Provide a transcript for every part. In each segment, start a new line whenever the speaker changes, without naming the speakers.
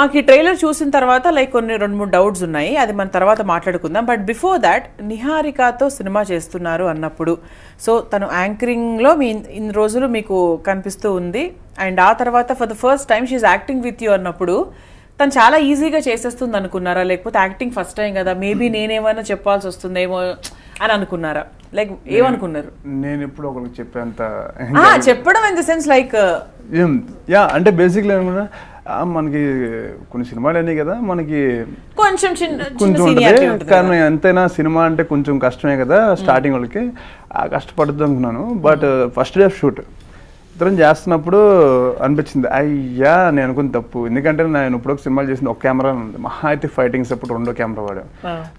మాకు ఈ ట్రైలర్ చూసిన తర్వాత లైక్ కొన్ని 2-3 డౌట్స్ ఉన్నాయి, అది మన తర్వాత మాట్లాడుకుందాం. బట్ బిఫోర్ దాట్ నిహారికతో సినిమా చేస్తున్నారు అన్నప్పుడు, సో తను యాంకరింగ్లో మీ ఇన్ని రోజులు మీకు కనిపిస్తూ ఉంది, అండ్ ఆ తర్వాత for the first time she acting with you అన్నప్పుడు తను చాలా ఈజీగా చేసేస్తుంది అనుకున్నారా, లేకపోతే యాక్టింగ్ ఫస్ట్ టైం కదా మేబీ నేనేమైనా చెప్పాల్సి వస్తుందేమో అని అనుకున్నారా, లైక్ ఏమనుకున్నారు?
నేను ఇప్పుడు ఒకరికి చెప్పేంత
చెప్పడం in the sense like
yeah అంటే బేసిక్లీ అనుకున్నా మనకి కొన్ని సినిమాలు అన్నీ కదా మనకి
కొంచెం
ఉంటుంది, కానీ ఎంతైనా సినిమా అంటే కొంచెం కష్టమే కదా స్టార్టింగ్ వాళ్ళకి, కష్టపడుతుంది అనుకున్నాను. But first day of shoot ఇద్దరం చేస్తున్నప్పుడు అనిపించింది అయ్యా నేను అనుకుని తప్పు, ఎందుకంటే నేను ఇప్పుడు ఒక సినిమాలు చేసింది ఒక కెమెరా ఉంది, మహా అయితే ఫైటింగ్స్ అప్పుడు 2 కెమెరా వాడాం,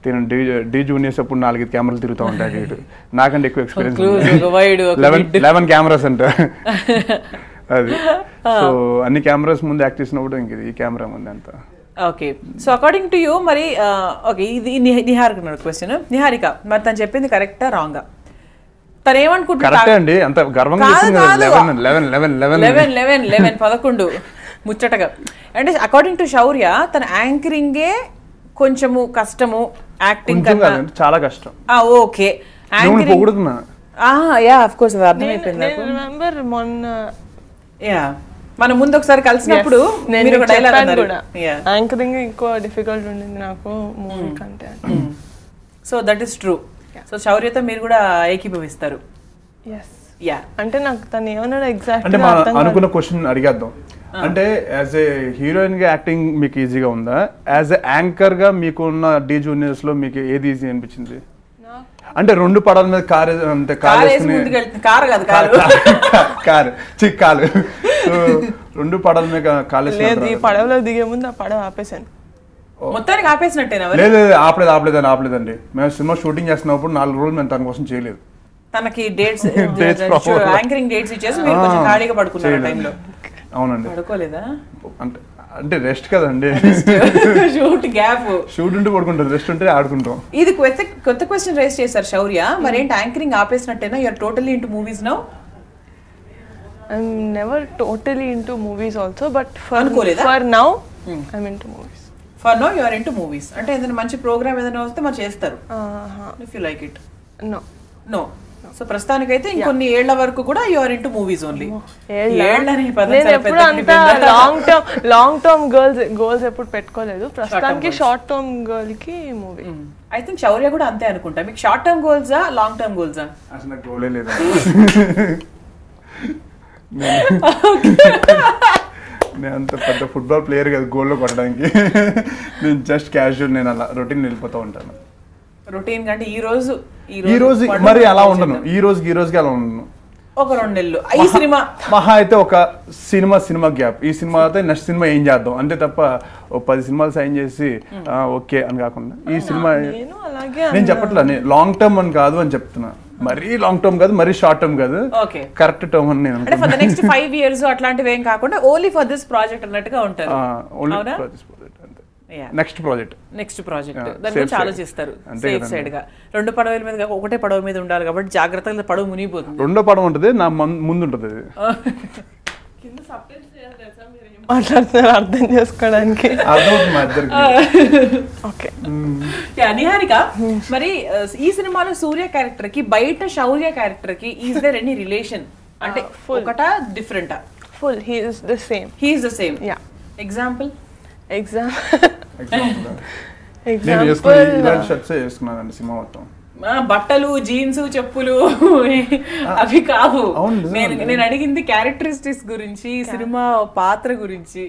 తిన డి జూనియర్స్ అప్పుడు 4-5 కెమెరాలు తిరుగుతూ ఉంటాయి, ఇటు నాకంటే ఎక్కువ ఎక్స్పీరియన్స్ 11 కెమెరాస్ అంటే అది. సో అన్ని కెమెరాస్ ముందు యాక్ట్ చేసినప్పుడు ఇంక ఈ కెమెరా ముందు అంత.
Okay, so according to you మరి ఓకే ఇది నిహారిక క్వశ్చన్, నిహారిక మరి తను చెప్పింది కరెక్టా రాంగా? తను ఏమనుకుంటున్నాడు? 11 ముచ్చటగా అంటే అకార్డింగ్ టు శౌర్య తన యాంకరింగే కొంచెము కష్టము, యాక్టింగ్
చాలా కష్టం.
ఓకే యా ఆఫ్ కోర్స్ అర్థమైపోయింది. మనం ముందు ఒకసారి కలిసినప్పుడు
యాంకరింగ్ ఎక్కువ డిఫికల్ట్ ఉండింది నాకు మూవీ కంటే.
So that is true. So శౌర్యతో మీరు కూడా ఏకీభవిస్తారు? యా
అంటే నాకు తను ఏమన్నాడు ఎగ్జాక్ట్
అంటే అనుకున్న క్వశ్చన్ అడిగేద్దాం. అంటే యాజ్ ఏ హీరోయిన్ గా యాక్టింగ్ మీకు ఈజీగా ఉందా, యాజ్ ఏ యాంకర్ గా మీకున్న డి జూనియర్స్ లో మీకు ఏది ఈజీ అనిపించింది? అంటే 2 పడాల మీద కారు అంటే కారు 2 పడాల మీద కాలేజ్
పడవలో దిగే ముందు ఆ పడవ ఆపేసాను.
మొత్తానికి ఆపేసినట్టేనా?
లేదు ఆపలేదండి. మేము సినిమా షూటింగ్ చేస్తున్నప్పుడు 4 రోజులు మేము తన కోసం చేయలేదు.
తనకి డేట్స్ యాంకరింగ్ డేట్స్ ఇచ్చేసి మీరు కొంచెం ఖాళీగా పడుకున్నారు టైంలో.
అవునండి.
పడుకోలేదా?
అంటే రెస్ట్ కదండి,
షూట్ గ్యాప్
షూట్ ఉంటే పడుకుంటారు, రెస్ట్ ఉంటే ఆడుకుంటాం.
ఇది కొత్త క్వశ్చన్ రైజ్ చేశారు శౌర్య, మరేంటి యాంకరింగ్ ఆపేసినట్టేనా? You are totally into movies now?
I'm never totally into movies also, but for now I'm into movies.
For now you are into movies. అంటే ఏదైనా మంచి ప్రోగ్రామ్ ఏదైనా వస్తే మరి చేస్తారు if you like it? No. So ప్రస్తుతానికైతే ఇంకొన్ని ఏళ్ల వరకు కూడా you are into movies only.
నేను ఎప్పుడు అంత లాంగ్ టర్మ్ గోల్స్ ఎప్పుడు పెట్టుకోలేదు, ప్రస్తుతానికి షార్ట్ టర్మ్ గోల్ కి మూవీ.
ఐ థింక్ శౌర్య కూడా అంతే అనుకుంటా. మీకు షార్ట్ టర్మ్ గోల్సా లాంగ్ టర్మ్ గోల్సా?
అసలు నాకు గోలే లేదు. నేను అంత పెద్ద ఫుట్బాల్ ప్లేయర్ కదా గోల్లో కొట్టడానికి. నేను జస్ట్ క్యాజువల్, నేను అలా రొటీన్ వెళ్ళిపోతూ ఉంటాను.
రొటీన్ అంటే ఈ రోజు
మరి అలా ఉండను, ఈ రోజుకి అలా ఉండను.
ఒక 2 నెలలు ఈ సినిమా
మహా అయితే ఒక సినిమా గ్యాప్, ఈ సినిమా అయితే నెక్స్ట్ సినిమా ఏం చేద్దాం అంటే తప్ప 10 సినిమాలు సైన్ చేసి ఓకే అని కాకుండా ఈ సినిమా నేను చెప్పట్లా, నేను లాంగ్ టర్మ్ అని కాదు అని చెప్తున్నా. మరీ లాంగ్ టర్మ్ కాదు, మరీ షార్ట్ టర్మ్ కాదు, కరెక్ట్ టర్మ్ అని నేను
అంటే ఫర్ ద నెక్స్ట్ 5 years అట్లాంటివి ఏం కాకుండా ఓన్లీ ఫర్ దిస్ ప్రాజెక్ట్ అన్నట్టుగా ఉంటారు.
నెక్స్ట్ ప్రాజెక్ట్
దాని గురించి ఆలోచిస్తారు సేఫ్ సైడ్ గా. 2 పడవల మీద ఒకటే పడవ మీద ఉండాలి కాబట్టి జాగ్రత్తగా పడవ మునిగిపోతుంది.
2వ పడవ ఉంటుంది, నా ముందు ఉంటుంది.
మాట్లాడుతున్నారు అర్థం చేసుకోవడానికి.
నిహారిక మరి ఈ సినిమాలో సూర్య క్యారెక్టర్ కి బయట శౌర్య క్యారెక్టర్ కి ఈజ్ దేర్ ఎనీ రిలేషన్? అంటే ఒకటా డిఫరెంటా?
Full he is the same.
Yeah. Example బట్టలు, జీన్స్, చెప్పులు అవి కావు. నేను అడిగింది క్యారెక్టరిస్టిక్స్ గురించి, సినిమా పాత్ర గురించి.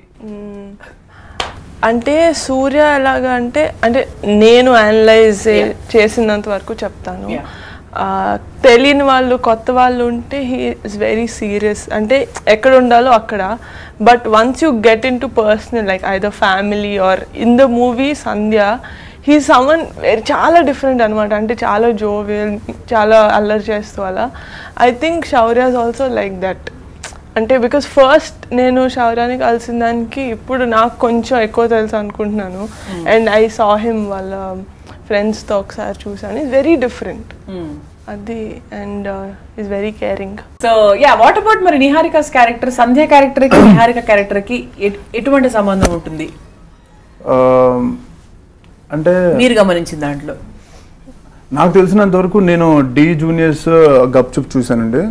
అంటే సూర్య ఎలాగా అంటే నేను అనలైజ్ చేసినంత వరకు చెప్తాను. తెలియని వాళ్ళు, కొత్త వాళ్ళు ఉంటే హీ ఇస్ వెరీ సీరియస్, అంటే ఎక్కడ ఉండాలో అక్కడ. But once you get into personal like either family or in the movie Sandhya, he someone చాలా డిఫరెంట్ అనమాట. అంటే చాలా జోవియల్, చాలా అల్లరి చేస్తూ అలా. I think Shaurya is also like that. అంటే బికాస్ ఫస్ట్ నేను శౌర్యాని కలిసిన దానికి ఇప్పుడు నాకు కొంచెం ఎక్కువ తెలుసు అనుకుంటున్నాను. అండ్ ఐ సా హిమ్ వాళ్ళ ఫ్రెండ్స్తో ఒకసారి చూసాను. ఇట్స్ వెరీ డిఫరెంట్ అది. And is very caring.
So yeah, what about మరి నిహారికాస్ క్యారెక్టర్, సంధ్య క్యారెక్టర్ కి నిహారిక క్యారెక్టర్ కి ఎటువంటి సంబంధం ఉంటుంది?
అంటే
మీరు గమనించిన దాంట్లో
నాకు తెలిసినంత వరకు నేను డి జూనియర్స్ గప్చుప్ చూసానండి.